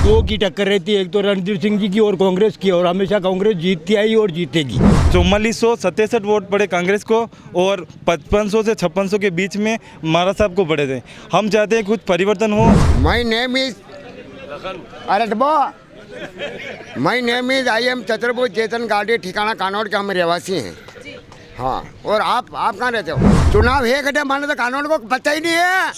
दो की टक्कर रहती है, एक तो रणधीर सिंह जी की और कांग्रेस की, और हमेशा कांग्रेस जीतती आई और जीतेगी। 4467 वोट पड़े कांग्रेस को और 5500 से 5600 के बीच में महाराज साहब को पड़े थे। हम चाहते हैं कुछ परिवर्तन हो। My name is my name is I am चतुर्भुज चेतन गाड़ी, ठिकाना कानौड़ के हम रहवासी हैं। हाँ, और आप कहाँ रहते हो? चुनाव है घटे माने तो कानून को पता ही नहीं है,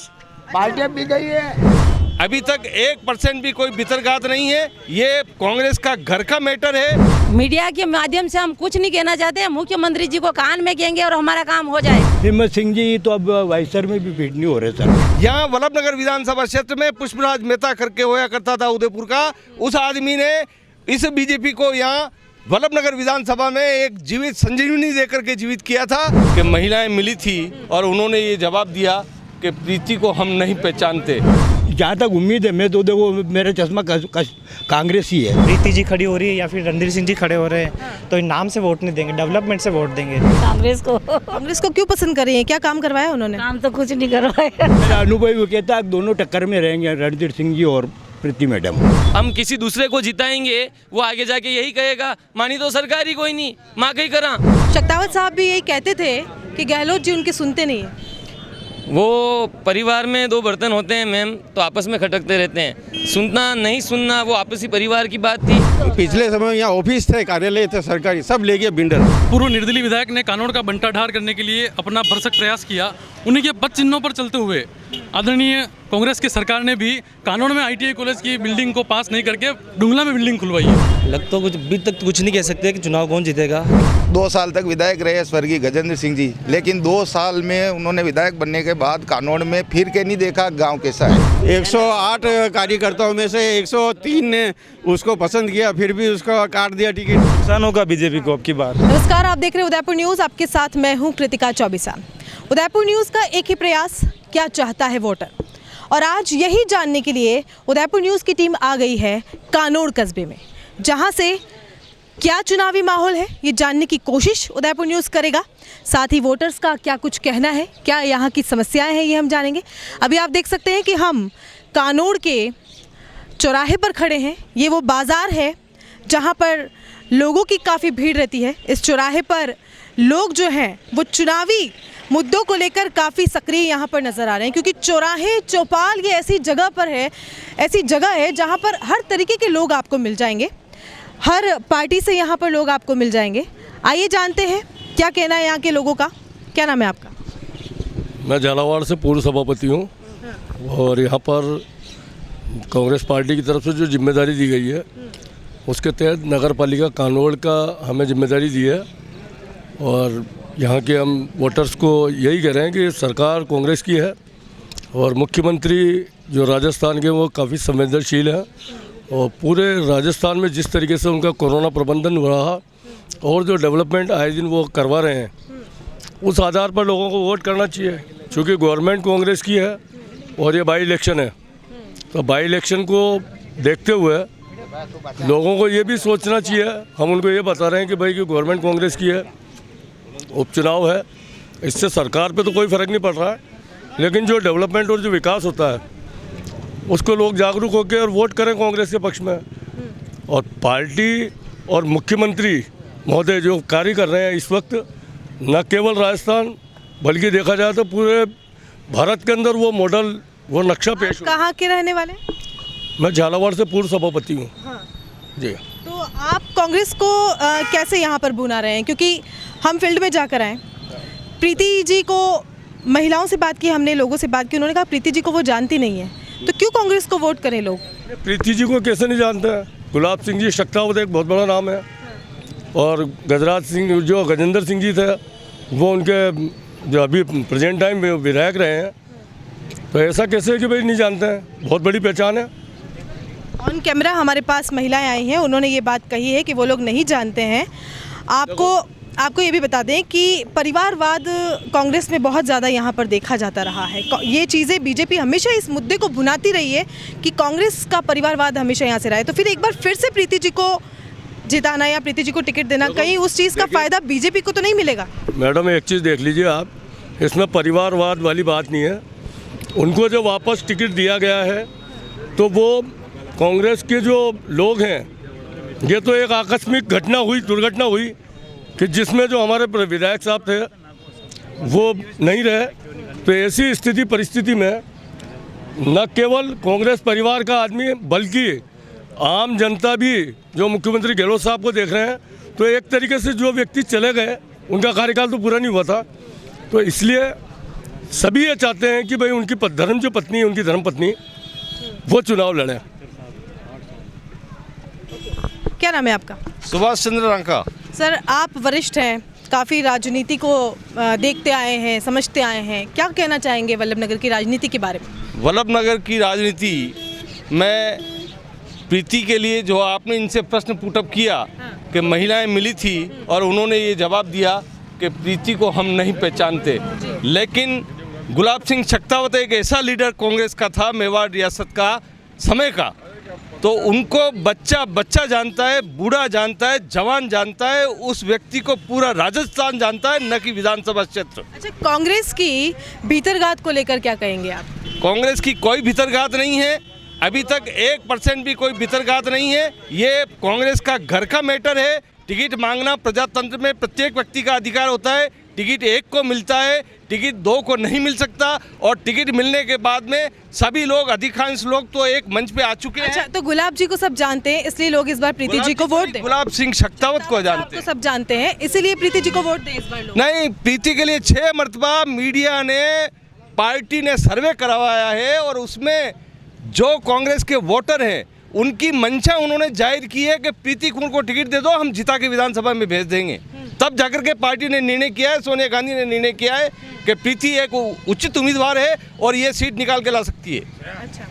पार्टी भी गई है। अभी तक 1% भी कोई भितरघात नहीं है। ये कांग्रेस का घर का मैटर है। मीडिया के माध्यम से हम कुछ नहीं कहना चाहते, मुख्यमंत्री जी को कान में कहेंगे और हमारा काम हो जाए। हिम्मत सिंह जी तो अब वाइसर में भी फिट नहीं हो रहे सर। यहाँ वल्लभनगर विधानसभा क्षेत्र में पुष्पराज मेहता करके होया करता था उदयपुर का, उस आदमी ने इस बीजेपी को यहाँ वल्लभनगर विधानसभा में एक जीवित संजीवनी देकर के जीवित किया था कि महिलाएं मिली थी और उन्होंने ये जवाब दिया कि प्रीति को हम नहीं पहचानते। जहाँ तक उम्मीद है, मैं तो देखो मेरा चश्मा कांग्रेस ही है। प्रीति जी खड़ी हो रही है या फिर रणधीर सिंह जी खड़े हो रहे हैं, तो इन नाम से वोट नहीं देंगे, डेवलपमेंट से वोट देंगे। कांग्रेस को क्यों पसंद कर रही है? क्या काम करवाया उन्होंने? काम तो कुछ नहीं करवाया। मेरा अनुभव वो कहता है दोनों टक्कर में रहेंगे, रणधीर सिंह जी और प्रीति मैडम। हम किसी दूसरे को जिताएंगे, वो आगे जाके यही कहेगा मानी तो सरकार ही कोई नहीं, माँ कहीं करा। शक्तावत साहब भी यही कहते थे कि गहलोत जी उनके सुनते नहीं है। वो परिवार में दो बर्तन होते हैं मैम, तो आपस में खटकते रहते हैं। सुनना नहीं सुनना वो आपसी परिवार की बात थी। पिछले समय में यहाँ ऑफिस थे, कार्यालय थे सरकारी, सब ले गए बिल्डर। पूर्व निर्दलीय विधायक ने कानून का बंटाढार करने के लिए अपना भरसक प्रयास किया। उन्हीं के पद चिन्हों पर चलते हुए आदरणीय कांग्रेस की सरकार ने भी कानून में ITI कॉलेज की बिल्डिंग को पास नहीं करके डुंगला में बिल्डिंग खुलवाई है। लग तो कुछ अभी तक कुछ नहीं कह सकते कि चुनाव कौन जीतेगा। 2 साल तक विधायक रहे स्वर्गीय गजेंद्र सिंह जी, लेकिन 2 साल में उन्होंने विधायक बनने के बाद कानौड़ में फिर के नहीं देखा गांव कैसा है। 108 कार्यकर्ताओं में से 103 ने उसको पसंद किया, फिर भी उसको काट दिया टिकट। नुकसान होगा बीजेपी को अब की बार। नमस्कार, आप देख रहे हैं उदयपुर न्यूज़। आपके साथ मैं हूं कृतिका चौबीसा। उदयपुर न्यूज़ का एक ही प्रयास, क्या चाहता है वोटर। और आज यही जानने के लिए उदयपुर न्यूज़ की टीम आ गई है कानौड़ कस्बे में, जहां से क्या चुनावी माहौल है ये जानने की कोशिश उदयपुर न्यूज़ करेगा। साथ ही वोटर्स का क्या कुछ कहना है, क्या यहाँ की समस्याएं हैं, ये हम जानेंगे। अभी आप देख सकते हैं कि हम कानौड़ के चौराहे पर खड़े हैं। ये वो बाज़ार है जहाँ पर लोगों की काफ़ी भीड़ रहती है। इस चौराहे पर लोग जो हैं वो चुनावी मुद्दों को लेकर काफ़ी सक्रिय यहाँ पर नज़र आ रहे हैं, क्योंकि चौराहे चौपाल ये ऐसी जगह पर है, ऐसी जगह है जहाँ पर हर तरीके के लोग आपको मिल जाएंगे, हर पार्टी से यहाँ पर लोग आपको मिल जाएंगे। आइए जानते हैं क्या कहना है यहाँ के लोगों का। क्या नाम है आपका? मैं झालावाड़ से पूर्व सभापति हूँ और यहाँ पर कांग्रेस पार्टी की तरफ से जो जिम्मेदारी दी गई है उसके तहत नगर पालिका कानौड़ का हमें जिम्मेदारी दी है। और यहाँ के हम वोटर्स को यही कह रहे हैं कि सरकार कांग्रेस की है और मुख्यमंत्री जो राजस्थान के वो काफ़ी संवेदनशील हैं और पूरे राजस्थान में जिस तरीके से उनका कोरोना प्रबंधन हो रहा और जो डेवलपमेंट आए दिन वो करवा रहे हैं, उस आधार पर लोगों को वोट करना चाहिए। क्योंकि गवर्नमेंट कांग्रेस की है और ये बाई इलेक्शन है, तो बाई इलेक्शन को देखते हुए लोगों को ये भी सोचना चाहिए। हम उनको ये बता रहे हैं कि भाई कि गवर्नमेंट कांग्रेस की है, उपचुनाव है, इससे सरकार पे तो कोई फ़र्क नहीं पड़ रहा है, लेकिन जो डेवलपमेंट और जो विकास होता है उसको लोग जागरूक होकर और वोट करें कांग्रेस के पक्ष में। और पार्टी और मुख्यमंत्री महोदय जो कार्य कर रहे हैं इस वक्त, न केवल राजस्थान बल्कि देखा जाए तो पूरे भारत के अंदर वो मॉडल, वो नक्शा पेश। कहाँ के रहने वाले? मैं झालावाड़ से पूर्व सभापति हूँ। हाँ। जी। तो आप कांग्रेस को कैसे यहाँ पर भुना रहे हैं? क्योंकि हम फील्ड में जाकर आए, प्रीति जी को, महिलाओं से बात की हमने, लोगों से बात की, उन्होंने कहा प्रीति जी को वो जानती नहीं है, तो क्यों कांग्रेस को वोट करें लोग? प्रीति जी को कैसे नहीं जानते हैं? गुलाब सिंह जी शक्तावत एक बहुत बड़ा नाम है और गजराज सिंह जो गजेंद्र सिंह जी थे वो उनके जो अभी प्रेजेंट टाइम में विधायक रहे हैं, तो ऐसा कैसे है कि भाई नहीं जानते हैं? बहुत बड़ी पहचान है। ऑन कैमरा हमारे पास महिलाएं आई हैं, उन्होंने ये बात कही है कि वो लोग नहीं जानते हैं। आपको ये भी बता दें कि परिवारवाद कांग्रेस में बहुत ज़्यादा यहाँ पर देखा जाता रहा है। ये चीज़ें बीजेपी हमेशा इस मुद्दे को भुनाती रही है कि कांग्रेस का परिवारवाद हमेशा यहाँ से रहा है। तो फिर एक बार फिर से प्रीति जी को जिताना या प्रीति जी को टिकट देना, कहीं उस चीज़ का फ़ायदा बीजेपी को तो नहीं मिलेगा? मैडम एक चीज़ देख लीजिए आप, इसमें परिवारवाद वाली बात नहीं है। उनको जो वापस टिकट दिया गया है तो वो कांग्रेस के जो लोग हैं, ये तो एक आकस्मिक घटना हुई, दुर्घटना हुई कि जिसमें जो हमारे विधायक साहब थे वो नहीं रहे। तो ऐसी स्थिति परिस्थिति में न केवल कांग्रेस परिवार का आदमी बल्कि आम जनता भी जो मुख्यमंत्री गहलोत साहब को देख रहे हैं, तो एक तरीके से जो व्यक्ति चले गए उनका कार्यकाल तो पूरा नहीं हुआ था, तो इसलिए सभी ये चाहते हैं कि भाई उनकी जो पत्नी है, उनकी धर्मपत्नी वो चुनाव लड़े। क्या नाम है आपका? सुभाष चंद्र रंका। सर, आप वरिष्ठ हैं, काफ़ी राजनीति को देखते आए हैं, समझते आए हैं, क्या कहना चाहेंगे वल्लभनगर की राजनीति के बारे में? वल्लभनगर की राजनीति में प्रीति के लिए जो आपने इनसे प्रश्न पुटअप किया कि महिलाएं मिली थी और उन्होंने ये जवाब दिया कि प्रीति को हम नहीं पहचानते, लेकिन गुलाब सिंह शेखावत एक ऐसा लीडर कांग्रेस का था मेवाड़ रियासत का समय का, तो उनको बच्चा जानता है, बूढ़ा जानता है, जवान जानता है, उस व्यक्ति को पूरा राजस्थान जानता है, न कि विधानसभा क्षेत्र। अच्छा, कांग्रेस की भीतरगात को लेकर क्या कहेंगे आप? कांग्रेस की कोई भीतरगात नहीं है, अभी तक 1% भी कोई भीतरगात नहीं है। ये कांग्रेस का घर का मैटर है। टिकट मांगना प्रजातंत्र में प्रत्येक व्यक्ति का अधिकार होता है। टिकट एक को मिलता है, टिकट दो को नहीं मिल सकता, और टिकट मिलने के बाद में सभी लोग, अधिकांश लोग तो एक मंच पे आ चुके हैं। अच्छा, तो गुलाब जी को सब जानते हैं, इसलिए लोग इस बार प्रीति जी को वोट दें। गुलाब सिंह शेखावत को जानते हैं, सब जानते हैं, इसीलिए प्रीति जी को वोट दें इस बार लोग। नहीं, प्रीति के लिए 6 मरतबा मीडिया ने, पार्टी ने सर्वे करवाया है, और उसमें जो कांग्रेस के वोटर हैं उनकी मंशा उन्होंने जाहिर की है कि प्रीति को टिकट दे दो, हम जिता के विधानसभा में भेज देंगे। तब जाकर के पार्टी ने निर्णय किया है, सोनिया गांधी ने निर्णय किया है कि प्रीति एक उचित उम्मीदवार है और ये सीट निकाल के ला सकती है। अच्छा,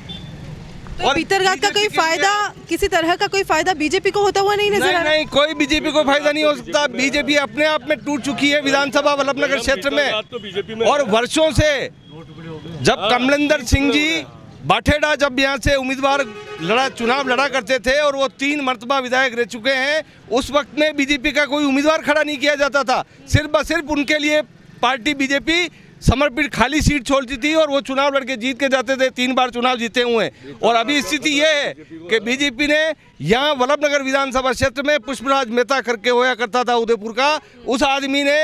तो भीतरगात का कोई फायदा, किसी तरह का कोई फायदा बीजेपी को होता हुआ नहीं नजर आ रहा? नहीं, कोई बीजेपी को फायदा नहीं हो सकता। बीजेपी अपने आप में टूट चुकी है विधानसभा वल्लभनगर क्षेत्र में, और वर्षों से जब कमलेंदर सिंह जी बाठेड़ा जब यहाँ से उम्मीदवार चुनाव लड़ा करते थे और वो 3 मरतबा विधायक रह चुके हैं, उस वक्त में बीजेपी का कोई उम्मीदवार खड़ा नहीं किया जाता था। सिर्फ उनके लिए पार्टी बीजेपी समर्पित खाली सीट छोड़ती थी और वो चुनाव लड़के जीत के जाते थे। 3 बार चुनाव जीते हुए हैं। और अभी स्थिति ये है कि बीजेपी ने यहाँ वल्लभनगर विधानसभा क्षेत्र में पुष्पराज मेहता करके होया करता था उदयपुर का, उस आदमी ने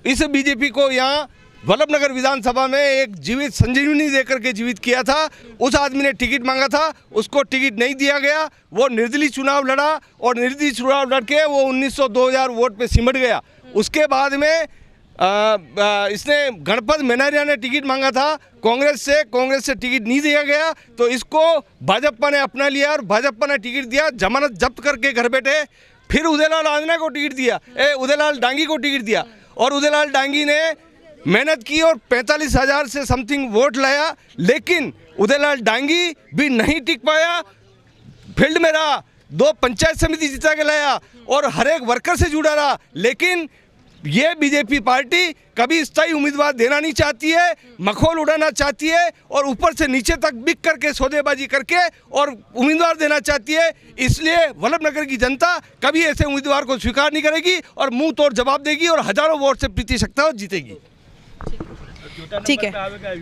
इस बीजेपी को यहाँ वल्लभनगर विधानसभा में एक जीवित संजीवनी देकर के जीवित किया था। उस आदमी ने टिकट मांगा था, उसको टिकट नहीं दिया गया, वो निर्दलीय चुनाव लड़ा और निर्दलीय चुनाव लड़के वो 1900-2000 वोट पे सिमट गया। उसके बाद में इसने गणपत मेनारिया ने टिकट मांगा था कांग्रेस से टिकट नहीं दिया गया, तो इसको भाजपा ने अपना लिया और भाजपा ने टिकट दिया, जमानत जब्त करके घर बैठे। फिर उदयलाल आंजना को टिकट दिया, उदयलाल डांगी को टिकट दिया, और उदयलाल डांगी ने मेहनत की और 45,000 से समथिंग वोट लाया, लेकिन उदयलाल डांगी भी नहीं टिक पाया। फील्ड में रहा, 2 पंचायत समिति जिता के लाया और हर एक वर्कर से जुड़ा रहा, लेकिन ये बीजेपी पार्टी कभी स्थायी उम्मीदवार देना नहीं चाहती है, मखौल उड़ाना चाहती है और ऊपर से नीचे तक बिक करके सौदेबाजी करके और उम्मीदवार देना चाहती है। इसलिए वल्लभनगर की जनता कभी ऐसे उम्मीदवार को स्वीकार नहीं करेगी और मुंह तोड़ जवाब देगी और हजारों वोट से प्रीति शेखावत जीतेगी। ठीक है,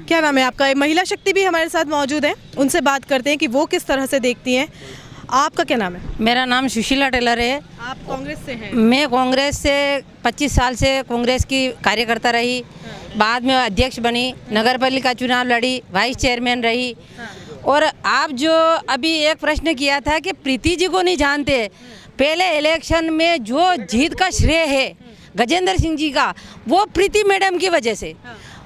क्या नाम है आपका? महिला शक्ति भी हमारे साथ मौजूद है, उनसे बात करते हैं कि वो किस तरह से देखती हैं। आपका क्या नाम है? मेरा नाम सुशीला टेलर है। आप कांग्रेस से हैं? मैं कांग्रेस से 25 साल से कांग्रेस की कार्यकर्ता रही, बाद में अध्यक्ष बनी, नगर पालिका चुनाव लड़ी, वाइस चेयरमैन रही। और आप जो अभी एक प्रश्न किया था कि प्रीति जी को नहीं जानते, पहले इलेक्शन में जो जीत का श्रेय है गजेंद्र सिंह जी का, वो प्रीति मैडम की वजह से,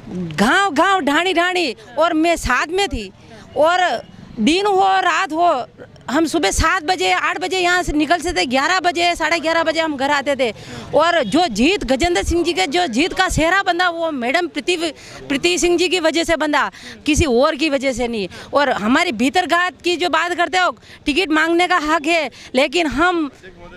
गांव ढाणी और मैं साथ में थी, और दिन हो रात हो, हम सुबह 7 बजे 8 बजे यहाँ से निकलते थे, 11 बजे 11:30 बजे हम घर आते थे। और जो जीत गजेंद्र सिंह जी के जो जीत का सेहरा बंदा, वो मैडम प्रीति सिंह जी की वजह से बंदा, किसी और की वजह से नहीं। और हमारी भीतरगात की जो बात करते हो, टिकट मांगने का हक है, लेकिन हम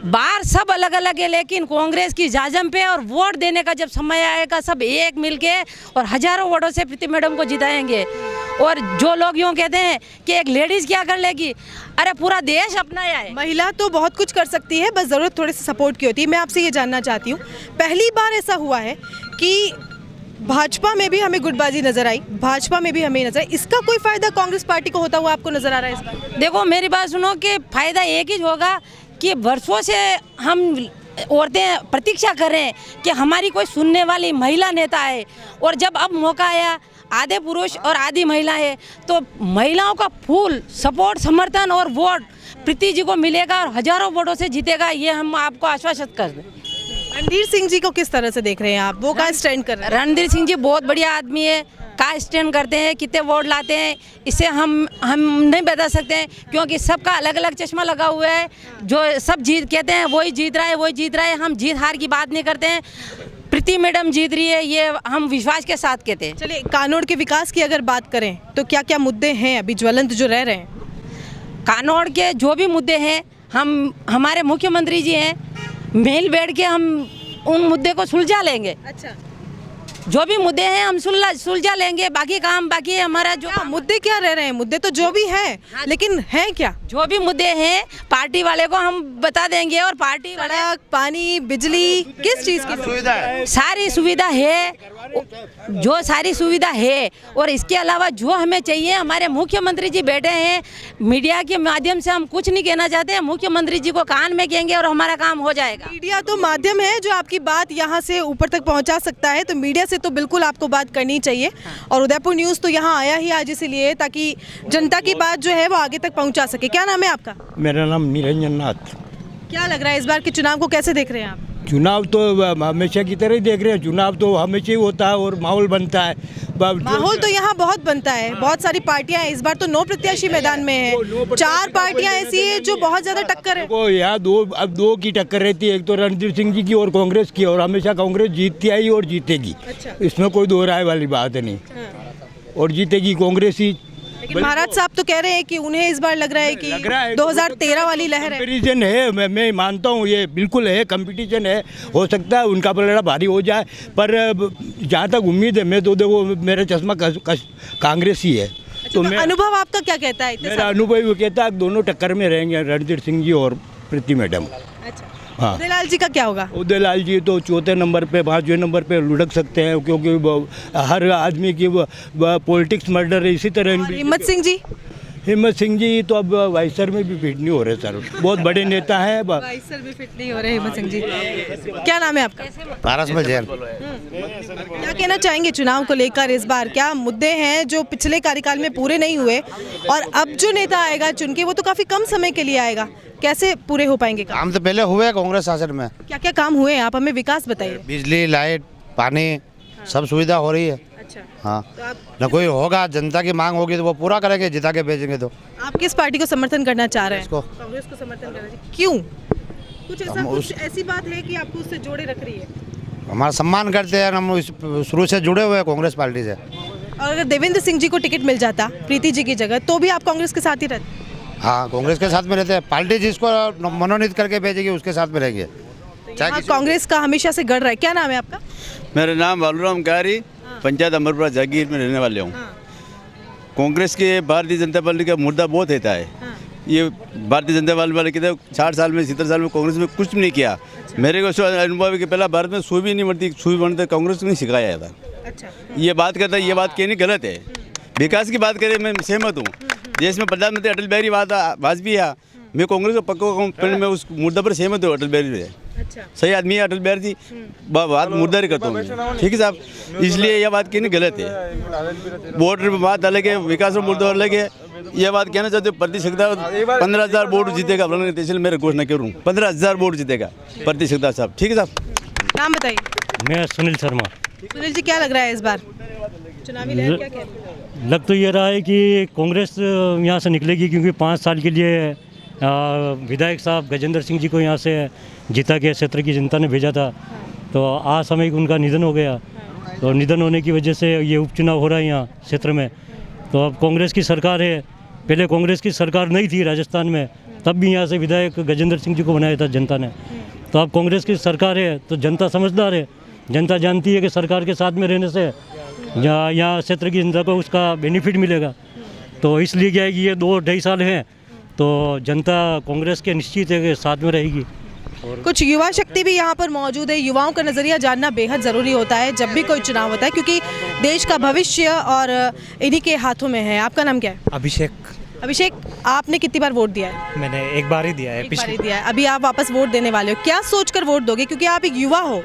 बार सब अलग अलग है, लेकिन कांग्रेस की जाजम पे और वोट देने का जब समय आएगा सब एक मिलके और हजारों वोटों से प्रीति मैडम को जिताएंगे। और जो लोग यूँ कहते हैं कि एक लेडीज़ क्या कर लेगी, अरे पूरा देश अपनाया है। महिला तो बहुत कुछ कर सकती है, बस ज़रूरत थोड़े से सपोर्ट की होती है। मैं आपसे ये जानना चाहती हूँ, पहली बार ऐसा हुआ है कि भाजपा में भी हमें गुटबाजी नजर आई, भाजपा में भी हमें नजर आई, इसका कोई फायदा कांग्रेस पार्टी को होता हुआ आपको नजर आ रहा है इस बार? देखो मेरी बात सुनो कि फायदा एक ही होगा कि वर्षों से हम औरतें प्रतीक्षा कर रहे हैं कि हमारी कोई सुनने वाली महिला नेता है, और जब अब मौका आया, आधे पुरुष और आधी महिला है, तो महिलाओं का फुल सपोर्ट, समर्थन और वोट प्रीति जी को मिलेगा और हजारों वोटों से जीतेगा, ये हम आपको आश्वस्त कर दें। रणधीर सिंह जी को किस तरह से देख रहे हैं आप, वो कहाँ स्टैंड कर रहे हैं? रणधीर सिंह जी बहुत बढ़िया आदमी है, कहाँ स्टैंड करते हैं, कितने वोट लाते हैं, इससे हम नहीं बता सकते हैं, क्योंकि सबका अलग अलग चश्मा लगा हुआ है। जो सब जीत कहते हैं वही जीत रहा है, वही जीत रहा है, हम जीत हार की बात नहीं करते हैं। प्रीति मैडम जीत रही है, ये हम विश्वास के साथ कहते हैं। चलिए, कानोड़ के विकास की अगर बात करें तो क्या क्या मुद्दे हैं अभी ज्वलंत जो रह रहे हैं? कानौड़ के जो भी मुद्दे हैं, हमारे मुख्यमंत्री जी हैं, मिल बैठ के हम उन मुद्दे को सुलझा लेंगे। अच्छा, जो भी मुद्दे हैं हम सुलझा लेंगे, बाकी काम बाकी है हमारा। जो मुद्दे क्या रह रहे हैं? मुद्दे तो जो भी हैं, लेकिन है क्या? जो भी मुद्दे हैं पार्टी वाले को हम बता देंगे, और पार्टी वाले सड़क, पानी, बिजली, किस चीज़ की सुविधा है? सारी सुविधा है, जो सारी सुविधा है। और इसके अलावा जो हमें चाहिए, हमारे मुख्यमंत्री जी बैठे हैं, मीडिया के माध्यम से हम कुछ नहीं कहना चाहते हैं, मुख्यमंत्री जी को कान में कहेंगे और हमारा काम हो जाएगा। मीडिया तो माध्यम है जो आपकी बात यहाँ से ऊपर तक पहुँचा सकता है, तो मीडिया से तो बिल्कुल आपको बात करनी चाहिए, और उदयपुर न्यूज़ तो यहाँ आया ही आज इसीलिए ताकि जनता की बात जो है वो आगे तक पहुँचा सके। क्या नाम है आपका? मेरा नाम निरंजन नाथ। क्या लग रहा है इस बार के चुनाव को कैसे देख रहे हैं आप? चुनाव तो हमेशा की तरह ही देख रहे हैं, चुनाव तो हमेशा ही होता है और माहौल बनता है। माहौल तो यहाँ बहुत बनता है, बहुत सारी पार्टियां हैं, इस बार तो 9 प्रत्याशी मैदान में है, 4 पार्टियां ऐसी है जो बहुत ज्यादा टक्कर है। वो यहाँ दो की टक्कर रहती है, एक तो रणधीर सिंह जी की और कांग्रेस की, और हमेशा कांग्रेस जीतती आई और जीतेगी। अच्छा। इसमें कोई दो राय वाली बात नहीं। और जीतेगी कांग्रेस ही। लेकिन महाराज साहब तो कह रहे हैं कि उन्हें इस बार लग रहा है कि 2013 वाली लहर है। कंपटीशन है, मैं मानता हूँ, ये बिल्कुल है, कंपटीशन है, हो सकता है उनका पलड़ा भारी हो जाए, पर जहाँ तक उम्मीद है, मैं तो देखो मेरा चश्मा कांग्रेस ही है। तो अनुभव आपका क्या कहता है? मेरा अनुभव ये कहता है दोनों टक्कर में रहेंगे, रणधीर सिंह जी और प्रीति मैडम। अच्छा, हाँ। उदयलाल जी का क्या होगा? उदयलाल जी तो चौथे नंबर पे, 5वें नंबर पे लुढ़क सकते हैं, क्योंकि हर आदमी की पॉलिटिक्स मर्डर है। इसी तरह हिम्मत सिंह जी? हिम्मत सिंह जी तो अब वाइसर में भी फिट नहीं हो रहे सर, बहुत बड़े नेता हैं। वाइसर भी फिट नहीं हो रहे हिम्मत सिंह जी। क्या नाम है आपका? पारस में जैन। क्या कहना चाहेंगे चुनाव को लेकर? इस बार क्या मुद्दे हैं जो पिछले कार्यकाल में पूरे नहीं हुए, और अब जो नेता आएगा चुन के वो तो काफी कम समय के लिए आएगा, कैसे पूरे हो पाएंगे काम? काम तो पहले हुए कांग्रेस शासन में। क्या क्या काम हुए हैं? आप हमें विकास बताइए। बिजली, लाइट, पानी, सब सुविधा हो रही है। अच्छा, हाँ, न कोई होगा, जनता की मांग होगी तो वो पूरा करेंगे, जिता के भेजेंगे। तो आप किस पार्टी को समर्थन करना चाह रहे हैं? इसको। कांग्रेस को समर्थन करना चाहिए। क्यों? कुछ ऐसी बात है कि आपको उससे जोड़े रख रही है? हमारा सम्मान करते हैं, हम शुरू से जुड़े हुए हैं कांग्रेस पार्टी से। और अगर देवेंद्र सिंह जी को टिकट मिल जाता प्रीति जी की जगह, तो भी आप कांग्रेस के साथ ही रहते? हाँ, कांग्रेस के साथ में रहते हैं। पार्टी जिसको मनोनीत करके भेजेगी उसके साथ में रहेंगे। यहाँ कांग्रेस का हमेशा से गढ़ रहा है। क्या नाम है आपका? मेरा नाम बालूराम कारी, पंचायत अमरपुरा जागीर में रहने वाले हूँ। कांग्रेस के भारतीय जनता पार्टी का मुद्दा बहुत रहता है। ये भारतीय जनता पार्टी वाले कहते हैं 60 साल में 70 साल में कांग्रेस में कुछ नहीं किया। मेरे को अनुभव है कि पहला भारत में सुई भी नहीं बनती, सुई बनते कांग्रेस को नहीं सिखाया था। ये बात करता है, ये बात कहनी गलत है। विकास की बात करें, मैं सहमत हूँ। देश में प्रधानमंत्री अटल बिहारी वाजपेयी है, मैं कांग्रेस को पक्का कहूँ, मैं उस मुद्दा पर सहमत हूँ। अटल बिहारी है, सही आदमी है अटल बिहारी जी, बात मुद्दा करता हूँ मैं, ठीक है साहब। इसलिए यह बात कहनी गलत है। वोट बात अलग है, विकास का मुद्दा अलग है। यह बात कहना चाहते प्रतिशत 15,000 वोट जीतेगा, मेरे घोषणा करूँ 15,000 वोट जीतेगा प्रतिशत साहब, ठीक है साहब। नाम बताइए। मैं सुनील शर्मा। सुनील जी, क्या लग रहा है इस बार चुनावी लहर क्या कह रही है? लग तो ये रहा है कि कांग्रेस यहाँ से निकलेगी, क्योंकि 5 साल के लिए विधायक साहब गजेंद्र सिंह जी को यहाँ से जीता के क्षेत्र की जनता ने भेजा था, तो असामयिक उनका निधन हो गया। तो निधन होने की वजह से ये उपचुनाव हो रहा है यहाँ क्षेत्र में। तो अब कांग्रेस की सरकार है, पहले कांग्रेस की सरकार नहीं थी राजस्थान में, तब भी यहाँ से विधायक गजेंद्र सिंह जी को बनाया था जनता ने। तो अब कांग्रेस की सरकार है, तो जनता समझदार है, जनता जानती है कि सरकार के साथ में रहने से यहाँ क्षेत्र की जनता को उसका बेनिफिट मिलेगा। तो इसलिए क्या है कि ये 2-2.5 साल हैं, तो जनता कांग्रेस के निश्चित है कि साथ में रहेगी। कुछ युवा शक्ति भी यहाँ पर मौजूद है। युवाओं का नज़रिया जानना बेहद ज़रूरी होता है जब भी कोई चुनाव होता है, क्योंकि देश का भविष्य और इन्हीं के हाथों में है। आपका नाम क्या है? अभिषेक, आपने कितनी बार वोट दिया है? मैंने एक बार ही दिया है। एक बार ही दिया है। अभी आप वापस वोट देने वाले हो, क्या सोचकर वोट दोगे? क्योंकि आप एक युवा हो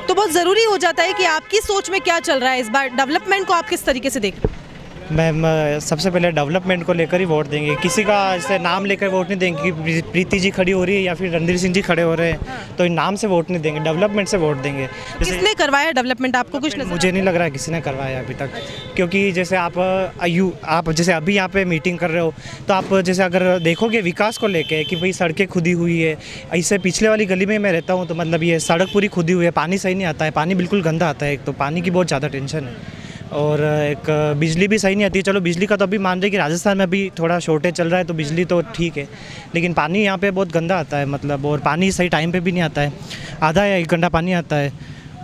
तो बहुत ज़रूरी हो जाता है कि आपकी सोच में क्या चल रहा है इस बार। डेवलपमेंट को आप किस तरीके से देख रहे हो? मैम सबसे पहले डेवलपमेंट को लेकर ही वोट देंगे, किसी का ऐसे नाम लेकर वोट नहीं देंगे कि प्रीति जी खड़ी हो रही है या फिर रणधीर सिंह जी खड़े हो रहे हैं तो इन नाम से वोट नहीं देंगे, डेवलपमेंट से वोट देंगे। किसने करवाया डेवलपमेंट? आपको कुछ नजर? मुझे नहीं लग रहा है किसी ने करवाया अभी तक, क्योंकि जैसे आप जैसे अभी यहाँ पे मीटिंग कर रहे हो तो आप जैसे अगर देखोगे विकास को लेके कि भाई सड़कें खुदी हुई है, ऐसे पिछले वाली गली में मैं रहता हूँ तो मतलब ये सड़क पूरी खुदी हुई है, पानी सही नहीं आता है, पानी बिल्कुल गंदा आता है, एक तो पानी की बहुत ज़्यादा टेंशन है और एक बिजली भी सही नहीं आती है। चलो बिजली का तो अभी मान रहे कि राजस्थान में अभी थोड़ा शॉर्टेज चल रहा है तो बिजली तो ठीक है, लेकिन पानी यहाँ पे बहुत गंदा आता है मतलब, और पानी सही टाइम पे भी नहीं आता है, आधा या 1 घंटा पानी आता है।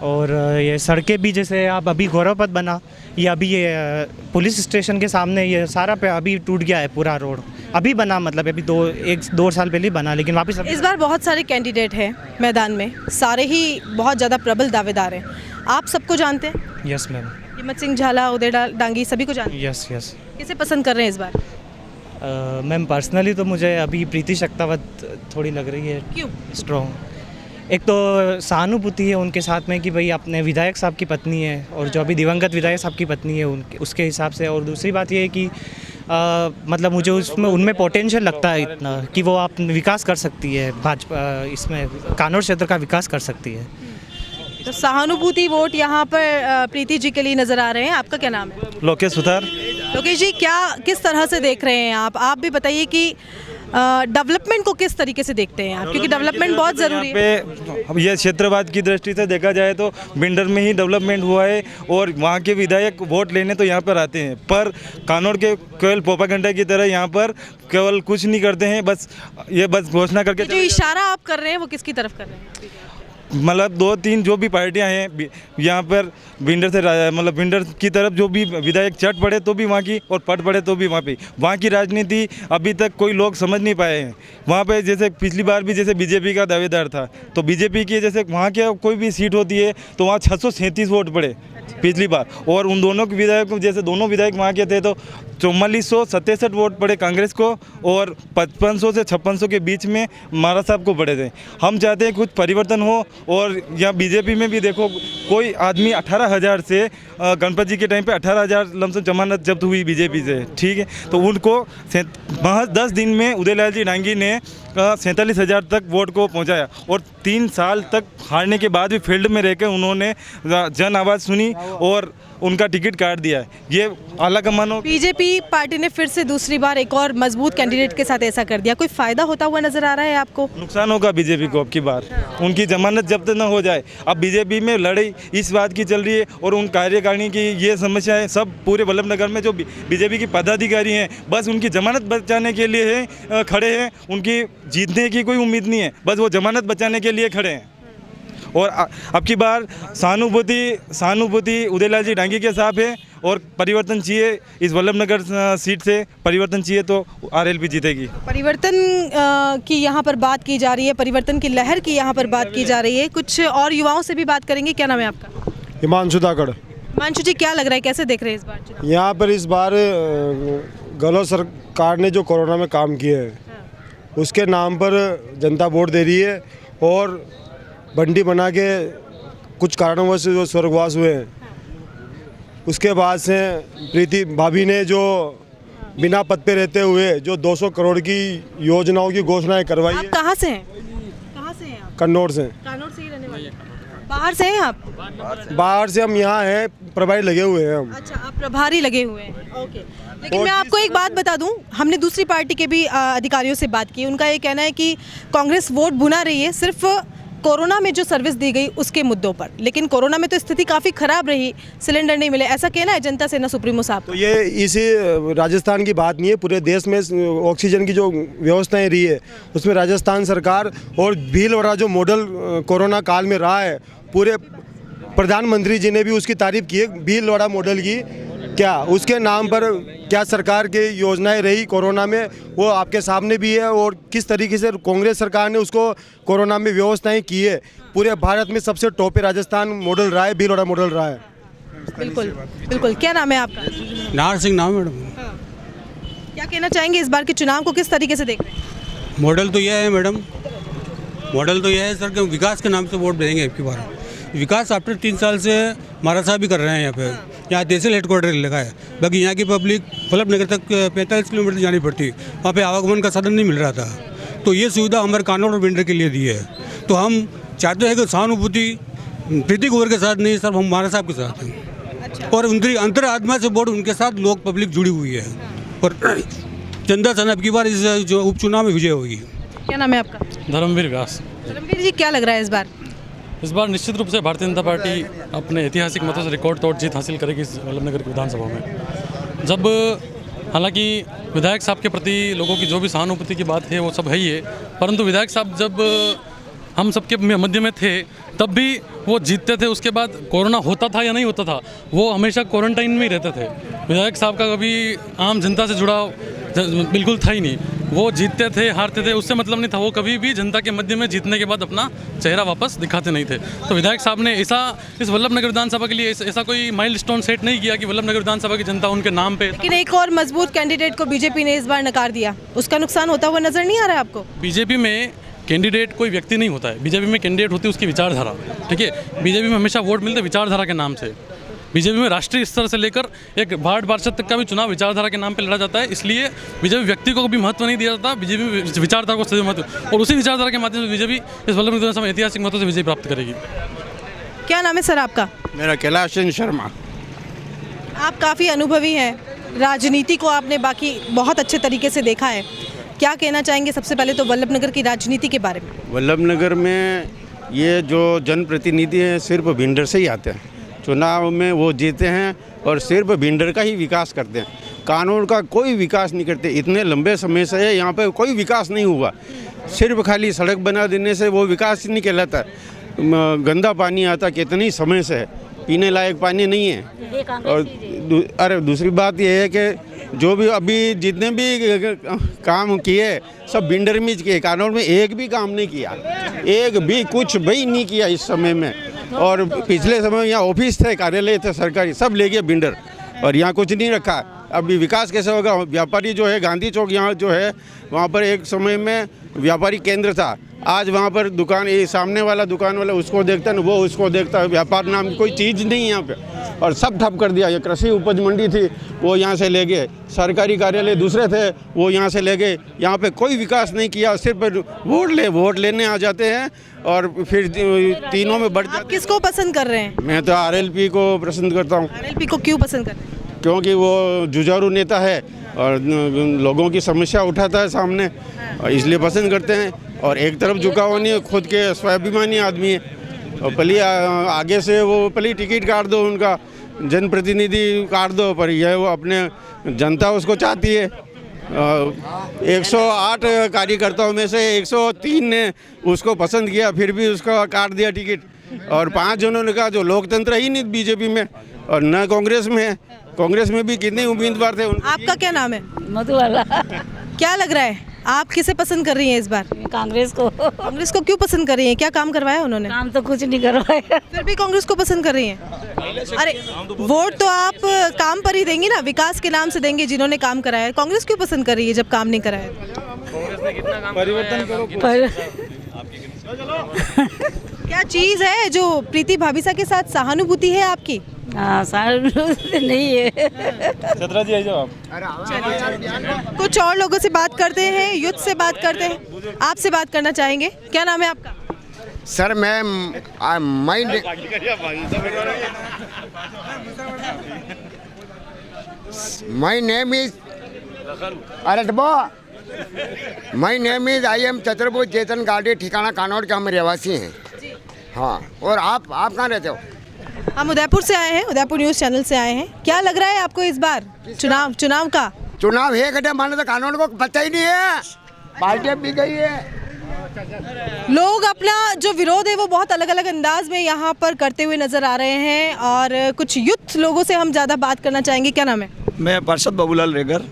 और ये सड़कें भी जैसे आप अभी गौरवपथ बना, ये अभी ये पुलिस स्टेशन के सामने ये सारा पे अभी टूट गया है पूरा रोड, अभी बना मतलब अभी 1-2 साल पहले बना, लेकिन वापस इस बार बहुत सारे कैंडिडेट हैं मैदान में, सारे ही बहुत ज़्यादा प्रबल दावेदार हैं। आप सबको जानते हैं? Yes ma'am. हिम्मत सिंह झाला, उदय डांगी, सभी को जानते हैं? यस। किसे पसंद कर रहे हैं इस बार? मैम पर्सनली तो मुझे अभी प्रीति शक्तावत थोड़ी लग रही है। क्यों? स्ट्रॉन्ग, एक तो सहानुभूति है उनके साथ में कि भाई अपने विधायक साहब की पत्नी है और जो अभी दिवंगत विधायक साहब की पत्नी है उसके हिसाब से, और दूसरी बात ये है कि मतलब मुझे उनमें पोटेंशियल लगता है इतना कि वो आप विकास कर सकती है, भाजपा इसमें कानौर क्षेत्र का विकास कर सकती है। तो सहानुभूति वोट यहाँ पर प्रीति जी के लिए नज़र आ रहे हैं। आपका क्या नाम है? लोकेश सुथार। लोकेश जी, किस तरह से देख रहे हैं आप भी बताइए कि डेवलपमेंट को किस तरीके से देखते हैं आप, क्योंकि डेवलपमेंट बहुत ज़रूरी है। अब ये क्षेत्रवाद की दृष्टि से देखा जाए तो बिंडर में ही डेवलपमेंट हुआ है और वहाँ के विधायक वोट लेने तो यहाँ पर आते हैं, पर कानौर के केवल प्रोपेगेंडा की तरह यहाँ पर केवल कुछ नहीं करते हैं, बस घोषणा करके। जो इशारा आप कर रहे हैं वो किसकी तरफ कर रहे हैं? मतलब 2-3 जो भी पार्टियां हैं यहाँ पर बिंडर से मतलब बिंडर की तरफ जो भी विधायक चट पड़े तो भी वहाँ की और पट पड़े तो भी वहाँ की राजनीति अभी तक कोई लोग समझ नहीं पाए हैं। वहाँ पे जैसे पिछली बार भी जैसे बीजेपी का दावेदार था तो बीजेपी की जैसे वहाँ के कोई भी सीट होती है तो वहाँ 637 वोट पड़े पिछली बार, और उन दोनों के विधायक जैसे दोनों विधायक वहाँ के थे तो 4467 वोट पड़े कांग्रेस को और 5500 से 5600 के बीच में महाराज साहब को पड़े थे। हम चाहते हैं कुछ परिवर्तन हो, और यहाँ बीजेपी में भी देखो कोई आदमी 18,000 से गणपत जी के टाइम पे 18,000 लमसम जमानत जब्त हुई बीजेपी से, ठीक है, तो उनको महज 10 दिन में उदयलाल जी डांगी ने 47,000 तक वोट को पहुंचाया, और 3 साल तक हारने के बाद भी फील्ड में रहकर उन्होंने जन आवाज़ सुनी और उनका टिकट काट दिया है। ये आला कमानो बीजेपी पार्टी ने फिर से दूसरी बार एक और मजबूत कैंडिडेट के साथ ऐसा कर दिया, कोई फायदा होता हुआ नजर आ रहा है आपको? नुकसान होगा बीजेपी को अब की बार, उनकी जमानत जब्त न हो जाए। अब बीजेपी में लड़ाई इस बात की चल रही है और उन कार्यकारिणी की ये समस्या है, सब पूरे वल्लभनगर में जो बीजेपी के पदाधिकारी हैं बस उनकी जमानत बचाने के लिए खड़े हैं, उनकी जीतने की कोई उम्मीद नहीं है, बस वो जमानत बचाने के लिए खड़े हैं। और अब की बार सहानुभूति उदयलाल जी डांगी के साथ है और परिवर्तन चाहिए, इस वल्लभनगर सीट से परिवर्तन चाहिए तो आरएलपी जीतेगी। परिवर्तन की यहाँ पर बात की जा रही है, परिवर्तन की लहर की यहाँ पर बात की जा रही है। कुछ और युवाओं से भी बात करेंगे। क्या नाम है आपका? हिमांशु धाकड़। हिमांशु जी, क्या लग रहा है, कैसे देख रहे हैं इस बार चुनाव? यहाँ पर इस बार गहलोत सरकार ने जो कोरोना में काम किए हैं उसके नाम पर जनता वोट दे रही है, और बंडी बना के कुछ कारणवश जो स्वर्गवास हुए हैं उसके बाद से प्रीति भाभी ने जो बिना पद पे रहते हुए जो 200 करोड़ की योजनाओं की घोषणाएं करवाई है। आप कहाँ से हैं? आप? कन्नौर से। कन्नौर से ही रहने वाले? बाहर से हैं आप? बाहर से हम यहाँ हैं, प्रभारी लगे हुए हैं हम। अच्छा, आप प्रभारी लगे हुए हैं, ओके। लेकिन मैं आपको एक बात बता दूं, हमने दूसरी पार्टी के भी अधिकारियों से बात की, उनका ये कहना है कि कांग्रेस वोट भुना रही है सिर्फ कोरोना में जो सर्विस दी गई उसके मुद्दों पर, लेकिन कोरोना में तो स्थिति काफ़ी ख़राब रही, सिलेंडर नहीं मिले, ऐसा कहना है जनता सेना सुप्रीमो साहब। तो ये इसी राजस्थान की बात नहीं है, पूरे देश में ऑक्सीजन की जो व्यवस्थाएं रही है उसमें राजस्थान सरकार और भीलवाड़ा जो मॉडल कोरोना काल में रहा है, पूरे प्रधानमंत्री जी ने भी उसकी तारीफ की है भीलवाड़ा मॉडल की। क्या उसके नाम पर क्या सरकार की योजनाएं रही कोरोना में वो आपके सामने भी है, और किस तरीके से कांग्रेस सरकार ने उसको कोरोना में व्यवस्थाएं की है। पूरे भारत में सबसे टॉप पे राजस्थान मॉडल रहा है, भीलवाड़ा मॉडल रहा है। बिल्कुल बिल्कुल। क्या नाम है आपका? नार सिंह नाम है मैडम। क्या कहना चाहेंगे इस बार के चुनाव को किस तरीके से देख रहे हैं? मॉडल तो यह है मैडम, मॉडल तो यह है सर कि विकास के नाम से वोट देंगे आपकी बार। विकास आफ्टर 3 साल से महाराज साहब भी कर रहे हैं यहाँ पे। यहाँ तहसील हेडक्वार्टर लगा है, बाकी यहाँ की पब्लिक वल्लभ नगर तक 45 किलोमीटर जानी पड़ती, वहाँ पे आवागमन का साधन नहीं मिल रहा था। तो ये सुविधा हमारे कानौर और बिंडर के लिए दी है। तो हम चाहते हैं कि सहानुभूति प्रीति कुंवर के साथ नहीं, सर हम महाराज साहब के साथ हैं। और उनकी अंतरात्मा से वोट उनके साथ लोग पब्लिक जुड़ी हुई है, और चंदा सन अब की बार इस जो उपचुनाव में विजय होगी। क्या नाम है आपका? धर्मवीर व्यास। धर्मवीर जी, क्या लग रहा है इस बार निश्चित रूप से भारतीय जनता पार्टी अपने ऐतिहासिक मतों से रिकॉर्ड तोड़ जीत हासिल करेगी इस वल्लभनगर की विधानसभा में। जब हालांकि विधायक साहब के प्रति लोगों की जो भी सहानुभूति की बात है वो सब है ही है, परंतु विधायक साहब जब हम सबके मध्य में थे तब भी वो जीतते थे। उसके बाद कोरोना होता था या नहीं होता था, वो हमेशा क्वारंटाइन में ही रहते थे। विधायक साहब का कभी आम जनता से जुड़ाव बिल्कुल था ही नहीं। वो जीतते थे हारते थे उससे मतलब नहीं था, वो कभी भी जनता के मध्य में जीतने के बाद अपना चेहरा वापस दिखाते नहीं थे। तो विधायक साहब ने ऐसा इस वल्लभनगर विधानसभा के लिए ऐसा कोई माइलस्टोन सेट नहीं किया कि वल्लभनगर विधानसभा की जनता उनके नाम पे। लेकिन एक और मजबूत कैंडिडेट को बीजेपी ने इस बार नकार दिया, उसका नुकसान होता हुआ नजर नहीं आ रहा है आपको? बीजेपी में कैंडिडेट कोई व्यक्ति नहीं होता है, बीजेपी में कैंडिडेट होती है उसकी विचारधारा। ठीक है, बीजेपी में हमेशा वोट मिलते विचारधारा के नाम से। बीजेपी में राष्ट्रीय स्तर से लेकर एक वार्ड पार्षद तक का भी चुनाव विचारधारा के नाम पे लड़ा जाता है, इसलिए बीजेपी व्यक्ति को भी महत्व नहीं दिया जाता, बीजेपी में विचारधारा को सही महत्व, और उसी विचारधारा के माध्यम से बीजेपी इस वल्लभनगर विधानसभा में ऐतिहासिक मतों से विजय प्राप्त करेगी। क्या नाम है सर आपका? मेरा कैलाश चंद्र शर्मा। आप काफ़ी अनुभवी हैं, राजनीति को आपने बाकी बहुत अच्छे तरीके से देखा है, क्या कहना चाहेंगे सबसे पहले तो वल्लभनगर की राजनीति के बारे में? वल्लभनगर में ये जो जनप्रतिनिधि हैं सिर्फ भिंडर से ही आते हैं, चुनाव में वो जीते हैं और सिर्फ भिंडर का ही विकास करते हैं, कानून का कोई विकास नहीं करते। इतने लंबे समय से यहाँ पे कोई विकास नहीं हुआ, सिर्फ खाली सड़क बना देने से वो विकास नहीं कहलाता। गंदा पानी आता कितनी समय से, पीने लायक पानी नहीं है। और अरे दूसरी बात ये है कि जो भी अभी जितने भी काम किए सब भिंडर में किए, कानौर में एक भी काम नहीं किया, एक भी कुछ भी नहीं किया इस समय में। और पिछले समय में यहाँ ऑफिस थे, कार्यालय थे सरकारी, सब ले गए भिंडर, और यहाँ कुछ नहीं रखा। अभी विकास कैसे होगा? व्यापारी जो है गांधी चौक यहाँ जो है वहाँ पर एक समय में व्यापारी केंद्र था, आज वहाँ पर दुकान, ये सामने वाला दुकान वाला उसको देखता है वो उसको देखता है, व्यापार नाम की कोई चीज़ नहीं है यहाँ पे, और सब ठप कर दिया। ये कृषि उपज मंडी थी वो यहाँ से ले गए, सरकारी कार्यालय दूसरे थे वो यहाँ से ले गए, यहाँ पे कोई विकास नहीं किया, सिर्फ वोट लेने आ जाते हैं और फिर तीनों में बढ़ जाते हैं। किसको पसंद कर रहे हैं? मैं तो आरएलपी को पसंद करता हूँ। आरएलपी को क्यों पसंद करते हैं? क्योंकि वो जुझारू नेता है और लोगों की समस्या उठाता है सामने, और इसलिए पसंद करते हैं। और एक तरफ झुका हुआ नहीं है, खुद के स्वाभिमानी आदमी है, और पहले आगे से वो पहले टिकट काट दो, उनका जनप्रतिनिधि काट दो, पर यह वो अपने जनता उसको चाहती है। 108 कार्यकर्ताओं में से 103 ने उसको पसंद किया, फिर भी उसका काट दिया टिकट। और 5 जनों ने कहा जो लोकतंत्र ही नहीं बीजेपी में और न कांग्रेस में है, कांग्रेस में भी कितने उम्मीदवार थे। आपका क्या नाम है? मधुबाला। क्या लग रहा है आप किसे पसंद कर रही हैं इस बार? कांग्रेस को। कांग्रेस को क्यों पसंद कर रही हैं? क्या काम करवाया उन्होंने? काम तो कुछ नहीं करवाया, फिर भी कांग्रेस को पसंद कर रही हैं? अरे वोट तो आप काम पर ही देंगी ना, विकास के नाम से देंगे जिन्होंने काम कराया है। कांग्रेस क्यों पसंद कर रही है जब काम नहीं कराया? परिवर्तन करो। क्या चीज़ है जो प्रीति भाभीसा के साथ सहानुभूति है आपकी? हाँ, सहानुभूति नहीं है। छत्रा जी, आ जाओ आप। कुछ और लोगों से बात करते हैं, युद्ध से बात करते हैं, आपसे बात करना चाहेंगे। क्या नाम है आपका? सर मैं my name is my name is I am चतुर्भुज चेतन गाड़ी, ठिकाना कानौर के हम रहवासी हैं। हाँ, और आप कहाँ रहते हो? हम उदयपुर से आए हैं, उदयपुर न्यूज़ चैनल से आए हैं। क्या लग रहा है आपको इस बार चुनाव का? चुनाव है गड्ढे माने तो कानून को पता ही नहीं है, पार्टियां भी गई है। लोग अपना जो विरोध है वो बहुत अलग अलग अंदाज में यहाँ पर करते हुए नजर आ रहे हैं, और कुछ यूथ लोगों से हम ज़्यादा बात करना चाहेंगे। क्या नाम है? मैं पार्षद बाबूलाल रेगर।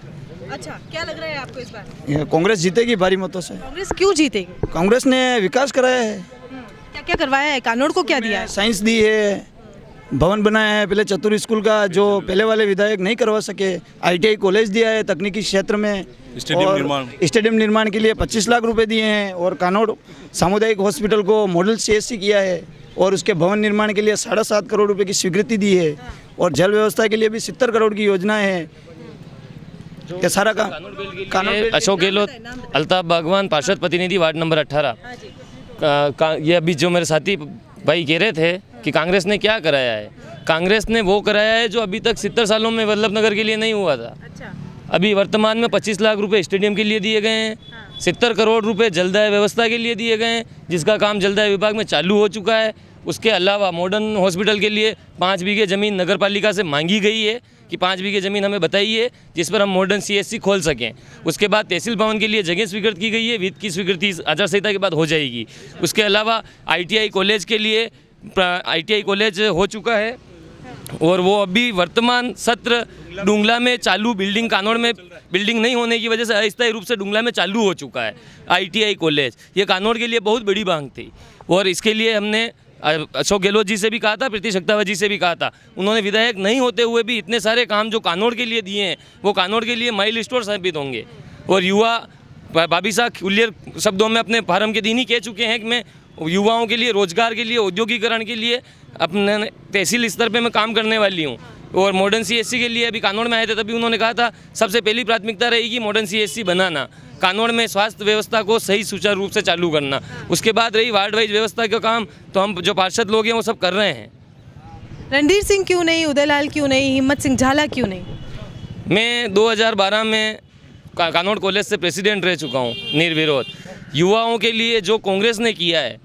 अच्छा, क्या लग रहा है आपको इस बार? ये कांग्रेस जीतेगी भारी मतों से। कांग्रेस क्यों जीतेगी? कांग्रेस ने विकास कराया है। क्या क्या करवाया है? कानोड़ को क्या दिया है? साइंस दी है, भवन बनाया है, पहले चतुर स्कूल का जो पहले वाले विधायक नहीं करवा सके। ITI कॉलेज दिया है तकनीकी क्षेत्र में, स्टेडियम निर्माण के लिए 25 लाख रुपए दिए हैं, और कानोड़ सामुदायिक हॉस्पिटल को मॉडल CSC किया है, और उसके भवन निर्माण के लिए 7.5 करोड़ रुपए की स्वीकृति दी है, और जल व्यवस्था के लिए भी 70 करोड़ की योजना है। ये सारा काम अशोक गहलोत, अल्ताफ बागवान, पार्षद प्रतिनिधि वार्ड नंबर 18। ये अभी जो मेरे साथी भाई कह रहे थे कि कांग्रेस ने क्या कराया है, कांग्रेस ने वो कराया है जो अभी तक 70 सालों में वल्लभ नगर के लिए नहीं हुआ था। अभी वर्तमान में 25 लाख रुपए स्टेडियम के लिए दिए गए हैं, 70 करोड़ रुपए जलदाय व्यवस्था के लिए दिए गए हैं, जिसका काम जलदाय विभाग में चालू हो चुका है। उसके अलावा मॉडर्न हॉस्पिटल के लिए 5 बीघे ज़मीन नगर पालिका से मांगी गई है कि 5 बीघे ज़मीन हमें बताइए जिस पर हम मॉडर्न CSC खोल सकें। उसके बाद तहसील भवन के लिए जगह स्वीकृत की गई है, वित्त की स्वीकृति आचार संहिता के बाद हो जाएगी। उसके अलावा ITI कॉलेज के लिए ITI कॉलेज हो चुका है, और वो अभी वर्तमान सत्र डुंगला में चालू बिल्डिंग, कानोड़ में बिल्डिंग नहीं होने की वजह से अस्थायी रूप से डुंगला में चालू हो चुका है ITI कॉलेज। ये कानोड़ के लिए बहुत बड़ी मांग थी, और इसके लिए हमने अशोक गहलोत जी से भी कहा था, प्रीति शक्तावत जी से भी कहा था। उन्होंने विधायक नहीं होते हुए भी इतने सारे काम जो कानोड़ के लिए दिए हैं, वो कानोड़ के लिए माइल स्टोन साबित होंगे। और युवा भाभी साहब क्लियर शब्दों में अपने फार्म के दिन ही कह चुके हैं कि मैं युवाओं के लिए, रोजगार के लिए, औद्योगिकरण के लिए अपने तहसील स्तर पे मैं काम करने वाली हूँ। और मॉडर्न CSC के लिए अभी कानोड़ में आए थे, तभी उन्होंने कहा था सबसे पहली प्राथमिकता रहेगी मॉडर्न CSC बनाना, कानोड़ में स्वास्थ्य व्यवस्था को सही सुचारू रूप से चालू करना। उसके बाद रही वार्ड वाइज व्यवस्था का काम, तो हम जो पार्षद लोग हैं वो सब कर रहे हैं। रणधीर सिंह क्यों नहीं, उदयलाल क्यों नहीं, हिम्मत सिंह झाला क्यों नहीं? मैं 2012 में कानोड़ कॉलेज से प्रेसिडेंट रह चुका हूँ निर्विरोध। युवाओं के लिए जो कांग्रेस ने किया है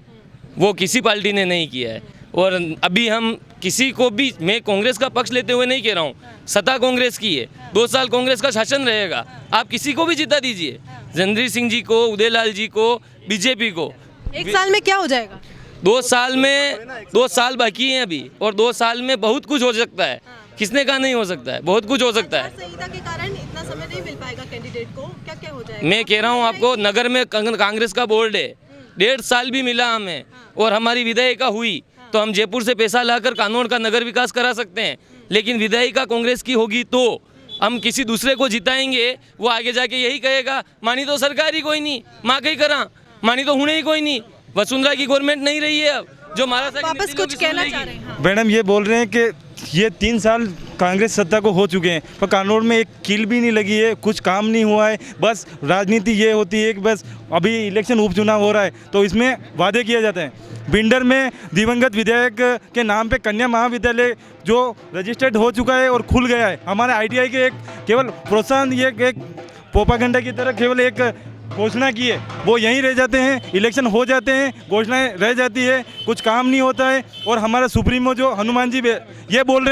वो किसी पार्टी ने नहीं किया है, और अभी हम किसी को भी, मैं कांग्रेस का पक्ष लेते हुए नहीं कह रहा हूँ, सत्ता कांग्रेस की है, 2 साल कांग्रेस का शासन रहेगा, आप किसी को भी जिता दीजिए, रणधीर सिंह जी को, उदयलाल जी को, BJP को। 1 साल में क्या हो जाएगा? 2 साल में, 2 साल बाकी हैं अभी, और 2 साल में बहुत कुछ हो सकता है। किसने कहा नहीं हो सकता है? बहुत कुछ हो सकता है। संहिता के कारण इतना समय नहीं मिल पाएगा कैंडिडेट को, क्या क्या हो जाएगा? मैं कह रहा हूँ आपको, नगर में कांग्रेस का बोर्ड है, 1.5 साल भी मिला हमें, और हमारी विधायिका हुई तो हम जयपुर से पैसा लाकर कानोड़ का नगर विकास करा सकते हैं। लेकिन विधायिका कांग्रेस की होगी तो हम किसी दूसरे को जिताएंगे, वो आगे जाके यही कहेगा मानी तो सरकार ही कोई नहीं, माँ कहीं करा, मानी तो होने ही कोई नहीं। वसुंधरा की गवर्नमेंट नहीं रही है अब, जो महाराष्ट्र की वापस कुछ कहना चाह रहे हैं? मैडम ये बोल रहे हैं कि ये 3 साल कांग्रेस सत्ता को हो चुके हैं, पर कानोड़ में एक कील भी नहीं लगी है, कुछ काम नहीं हुआ है। बस राजनीति ये होती है कि बस अभी इलेक्शन उपचुनाव हो रहा है तो इसमें वादे किए जाते हैं। बिंडर में दिवंगत विधायक के नाम पे कन्या महाविद्यालय जो रजिस्टर्ड हो चुका है और खुल गया है। हमारे ITI के एक केवल प्रोत्साहन, ये एक प्रोपागेंडा की तरह केवल एक घोषणा की है, वो यहीं रह जाते हैं, इलेक्शन हो जाते हैं, घोषणाएं रह जाती है, कुछ काम नहीं होता है। और हमारा सुप्रीमो जो हनुमान जी ये बोल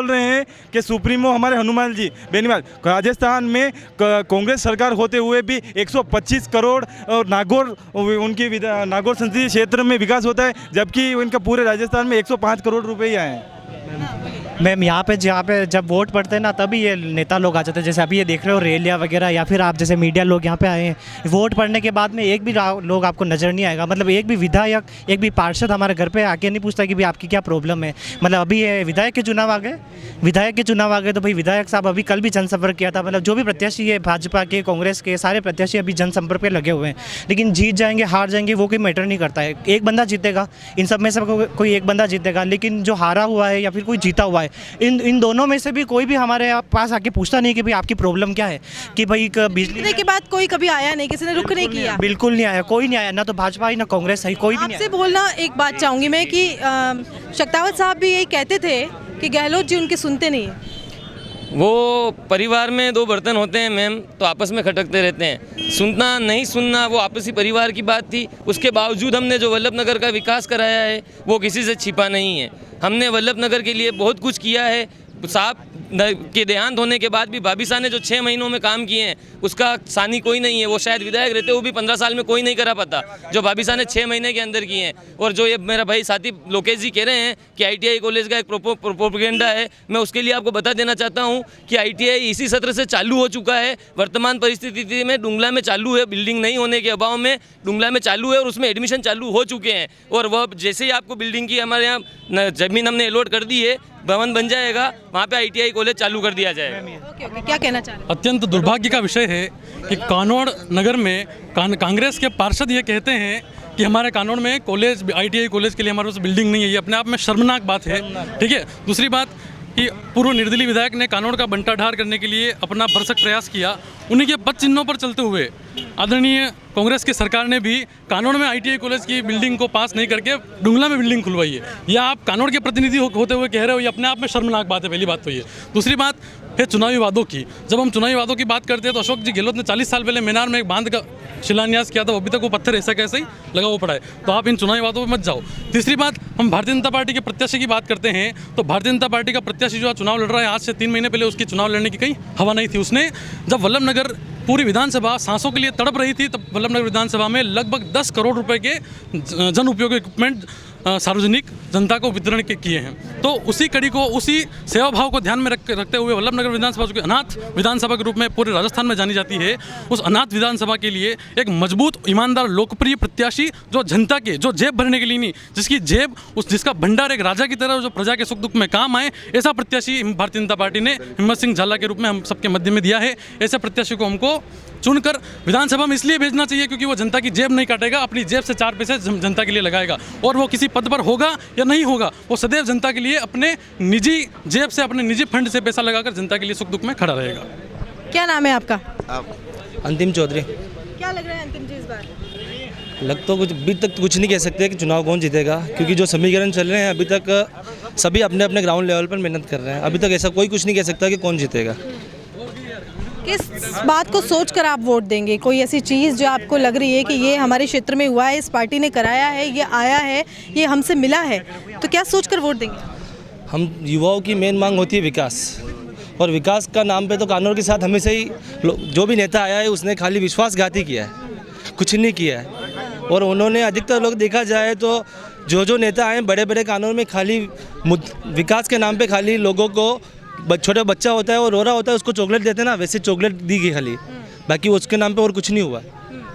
रहे हैं कि सुप्रीमो हमारे हनुमान जी बेनीवाल, राजस्थान में कांग्रेस सरकार होते हुए भी 125 करोड़ और नागौर नागौर संसदीय क्षेत्र में विकास होता है, जबकि इनका पूरे राजस्थान में 105 करोड़ रुपए ही आए हैं। मैम यहाँ पे जब वोट पड़ते हैं ना, तभी ये नेता लोग आ जाते हैं। जैसे अभी ये देख रहे हो रैलियाँ वगैरह, या फिर आप जैसे मीडिया लोग यहाँ पे आए हैं, वोट पड़ने के बाद में एक भी लोग आपको नज़र नहीं आएगा। मतलब एक भी विधायक, एक भी पार्षद हमारे घर पे आके नहीं पूछता कि भाई आपकी क्या प्रॉब्लम है। मतलब अभी ये विधायक के चुनाव आ गए, तो भाई विधायक साहब अभी कल भी जनसंपर्क किया था। मतलब जो भी प्रत्याशी है भाजपा के, कांग्रेस के, सारे प्रत्याशी अभी जनसंपर्क पे लगे हुए हैं। लेकिन जीत जाएंगे हार जाएंगे वो कोई मैटर नहीं करता है, एक बंदा जीतेगा, इन सब में से कोई एक बंदा जीतेगा। लेकिन जो हारा हुआ है या फिर कोई जीता हुआ है, इन दोनों में से भी कोई भी हमारे पास आके पूछता नहीं कि भाई आपकी प्रॉब्लम क्या है, कि भाई बिजली के बाद कोई कभी आया नहीं, किसी ने रुख नहीं किया, बिल्कुल नहीं आया, कोई नहीं आया, ना तो भाजपा ही ना कांग्रेस है, कोई भी नहीं। आपसे बोलना एक बात चाहूँगी मैं कि शक्तावत साहब भी यही कहते थे कि गहलोत जी उनके सुनते नहीं है। वो परिवार में 2 बर्तन होते हैं मैम, तो आपस में खटकते रहते हैं। सुनना नहीं सुनना वो आपसी परिवार की बात थी। उसके बावजूद हमने जो वल्लभ नगर का विकास कराया है वो किसी से छिपा नहीं है। हमने वल्लभ नगर के लिए बहुत कुछ किया है। साफ के देहांत होने के बाद भी भाभी साहब ने जो 6 महीनों में काम किए हैं उसका सानी कोई नहीं है। वो शायद विधायक रहते हुए भी 15 साल में कोई नहीं करा पाता जो भाभी साहब ने 6 महीने के अंदर किए हैं। और जो ये मेरा भाई साथी लोकेश जी कह रहे हैं कि ITI कॉलेज का एक प्रोपेगेंडा है, मैं उसके लिए आपको बता देना चाहता हूँ कि ITI इसी सत्र से चालू हो चुका है। वर्तमान परिस्थिति में डुंगला में चालू है, बिल्डिंग नहीं होने के अभाव में डुंगला में चालू है और उसमें एडमिशन चालू हो चुके हैं। और वह जैसे ही आपको बिल्डिंग की हमारे यहाँ ज़मीन हमने अलॉट कर दी है, भवन बन जाएगा, वहाँ पे ITI कॉलेज चालू कर दिया जाएगा। क्या कहना चाह रहे हैं? अत्यंत दुर्भाग्य का विषय है कि कानौड़ नगर में कांग्रेस के पार्षद ये कहते हैं कि हमारे कानौड़ में कॉलेज ITI कॉलेज के लिए हमारे पास बिल्डिंग नहीं है। ये अपने आप में शर्मनाक बात है। ठीक है, दूसरी बात कि पूर्व निर्दलीय विधायक ने कानौड़ का बंटाढार करने के लिए अपना भरसक प्रयास किया। उन्हीं के पद चिन्हों पर चलते हुए आदरणीय कांग्रेस की सरकार ने भी कानौड़ में ITI कॉलेज की बिल्डिंग को पास नहीं करके डुंगला में बिल्डिंग खुलवाई है। यह आप कानौड़ के प्रतिनिधि होते हुए कह रहे हो, ये अपने आप में शर्मनाक बात है। पहली बात तो ये। दूसरी बात है चुनावी वादों की। जब हम चुनावी वादों की बात करते हैं तो अशोक जी गहलोत ने 40 साल पहले मीनार में एक बांध का शिलान्यास किया था, अभी तक वो पत्थर ऐसा कैसे ही लगा हुआ पड़ा है। तो आप इन चुनावी वादों पर मत जाओ। तीसरी बात, हम भारतीय जनता पार्टी के प्रत्याशी की बात करते हैं तो भारतीय जनता पार्टी का प्रत्याशी जो चुनाव लड़ रहा है, आज से 3 महीने पहले उसकी चुनाव लड़ने की कहीं हवा नहीं थी। उसने जब वल्लभनगर पूरी विधानसभा सांसों के लिए तड़प रही थी तब वल्लभनगर विधानसभा में लगभग 10 करोड़ रुपए के जन उपयोगी इक्विपमेंट सार्वजनिक जनता को वितरण किए हैं। तो उसी कड़ी को, उसी सेवा भाव को ध्यान में रखते हुए वल्लभनगर विधानसभा जो कि अनाथ विधानसभा के रूप में पूरे राजस्थान में जानी जाती है, उस अनाथ विधानसभा के लिए एक मजबूत, ईमानदार, लोकप्रिय प्रत्याशी जो जनता के, जो जेब भरने के लिए नहीं, जिसकी जेब, जिसका भंडार एक राजा की तरह जो प्रजा के सुख दुख में काम आए, ऐसा प्रत्याशी भारतीय जनता पार्टी ने हिम्मत सिंह झाला के रूप में हम सबके मध्य में दिया है। ऐसे प्रत्याशी को हमको चुनकर विधानसभा में इसलिए भेजना चाहिए क्योंकि वो जनता की जेब नहीं काटेगा, अपनी जेब से 4 पैसे जनता के लिए लगाएगा। और वो किसी पद पर होगा या नहीं होगा, वो सदैव जनता के लिए अपने निजी जेब से, अपने निजी फंड से पैसा लगाकर जनता के लिए सुख दुख में खड़ा रहेगा। क्या नाम है आपका? अंतिम चौधरी। क्या लग रहा है अंतिम जी इस बार? लग तो कुछ अभी तक कुछ नहीं कह सकते कि चुनाव कौन जीतेगा, क्योंकि जो समीकरण चल रहे हैं अभी तक सभी अपने अपने ग्राउंड लेवल पर मेहनत कर रहे हैं। अभी तक ऐसा कोई कुछ नहीं कह सकता कि कौन जीतेगा। किस बात को सोचकर आप वोट देंगे? कोई ऐसी चीज़ जो आपको लग रही है कि ये हमारे क्षेत्र में हुआ है, इस पार्टी ने कराया है, ये आया है, ये हमसे मिला है, तो क्या सोचकर वोट देंगे? हम युवाओं की मेन मांग होती है विकास, और विकास का नाम पे तो कानून के साथ हमेशा ही जो भी नेता आया है उसने खाली विश्वासघाती किया है, कुछ नहीं किया है। और उन्होंने अधिकतर लोग देखा जाए तो जो नेता आए बड़े बड़े कानून में खाली विकास के नाम पे खाली लोगों को, छोटा बच्चा होता है और रो रहा होता है उसको चॉकलेट देते हैं ना, वैसे चॉकलेट दी गई खाली, बाकी उसके नाम पे और कुछ नहीं हुआ।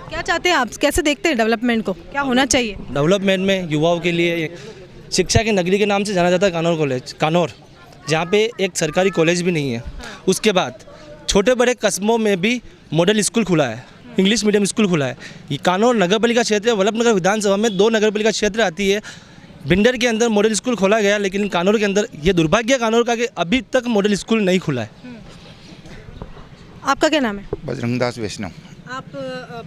क्या चाहते हैं आप, कैसे देखते हैं डेवलपमेंट को, क्या होना चाहिए? डेवलपमेंट में युवाओं के लिए शिक्षा की नगरी के नाम से जाना जाता है कानौर कॉलेज, कानौर, जहाँ पे एक सरकारी कॉलेज भी नहीं है। उसके बाद छोटे बड़े कस्बों में भी मॉडल स्कूल खुला है, इंग्लिश मीडियम स्कूल खुला है। ये कानौर नगर पालिका क्षेत्र, वल्लभनगर विधानसभा में 2 नगर पालिका क्षेत्र आती है। भिंडर के अंदर मॉडल स्कूल खोला गया, लेकिन कानौर के अंदर, ये दुर्भाग्य कानौर का कि अभी तक मॉडल स्कूल नहीं खुला है। आपका क्या नाम है? बजरंग दास वैष्णव। आप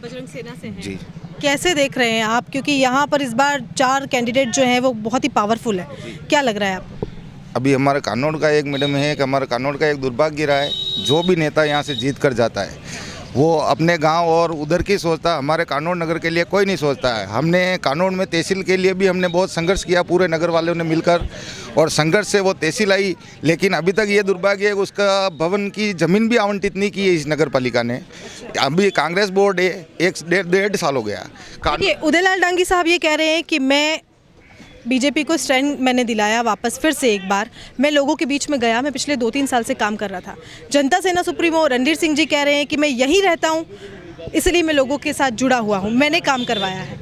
बजरंग सेना से हैं? जी। कैसे देख रहे हैं आप, क्योंकि यहाँ पर इस बार 4 कैंडिडेट जो हैं वो बहुत ही पावरफुल है, क्या लग रहा है आपको? अभी हमारे कानौर का एक मैडम है कि हमारे कानौर का एक दुर्भाग्य रहा है, जो भी नेता यहाँ से जीत कर जाता है वो अपने गांव और उधर की सोचता है, हमारे कानौर नगर के लिए कोई नहीं सोचता है। हमने कानौर में तहसील के लिए भी हमने बहुत संघर्ष किया, पूरे नगर वालों ने मिलकर, और संघर्ष से वो तहसील आई, लेकिन अभी तक ये दुर्भाग्य है उसका भवन की ज़मीन भी आवंटित नहीं की है इस नगर पालिका ने। अभी कांग्रेस बोर्ड है, 1.5 साल हो गया। उदयलाल डांगी साहब ये कह रहे हैं कि मैं बीजेपी को स्टैंड मैंने दिलाया वापस, फिर से एक बार मैं लोगों के बीच में गया, मैं पिछले 2-3 साल से काम कर रहा था। जनता सेना सुप्रीमो रणधीर सिंह जी कह रहे हैं कि मैं यहीं रहता हूं, इसलिए मैं लोगों के साथ जुड़ा हुआ हूं, मैंने काम करवाया है।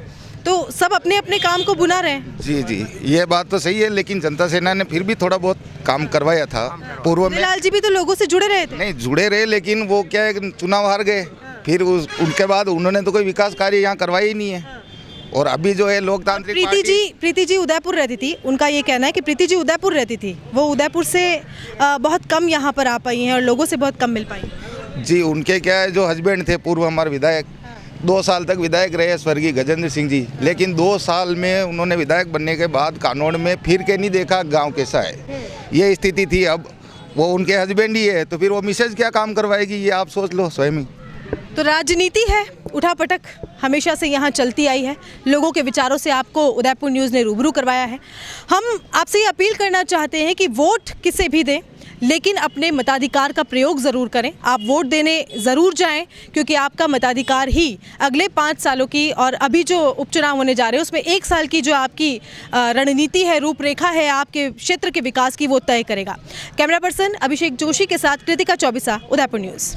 तो सब अपने अपने काम को बुना रहे हैं। जी जी, ये बात तो सही है, लेकिन जनता सेना ने फिर भी थोड़ा बहुत काम करवाया था पूर्व में। लाल जी भी तो लोगों से जुड़े रहे थे। नहीं जुड़े रहे, लेकिन वो क्या है, चुनाव हार गए, फिर उनके बाद उन्होंने तो कोई विकास कार्य यहाँ करवाया ही नहीं है। और अभी जो है लोकतांत्रिक प्रीति जी उदयपुर रहती थी, उनका ये कहना है कि प्रीति जी उदयपुर रहती थी, वो उदयपुर से बहुत कम यहाँ पर आ पाई हैं और लोगों से बहुत कम मिल पाई। जी, उनके क्या है, जो हस्बैंड थे पूर्व हमारे विधायक, 2 साल तक विधायक रहे स्वर्गीय गजेंद्र सिंह जी, लेकिन 2 साल में उन्होंने विधायक बनने के बाद कानौर में फिर के नहीं देखा गाँव कैसा है, ये स्थिति थी। अब वो उनके हस्बैंड ही है तो फिर वो मिसेज क्या काम करवाएगी, ये आप सोच लो स्वयं ही। तो राजनीति है, उठापटक हमेशा से यहाँ चलती आई है, लोगों के विचारों से आपको उदयपुर न्यूज़ ने रूबरू करवाया है। हम आपसे ये अपील करना चाहते हैं कि वोट किसे भी दें, लेकिन अपने मताधिकार का प्रयोग ज़रूर करें। आप वोट देने ज़रूर जाएं, क्योंकि आपका मताधिकार ही अगले 5 सालों की और अभी जो उपचुनाव होने जा रहे हैं उसमें 1 साल की जो आपकी रणनीति है, रूपरेखा है आपके क्षेत्र के विकास की, वो तय करेगा। कैमरा पर्सन अभिषेक जोशी के साथ कृतिका चौबिसा, उदयपुर न्यूज़।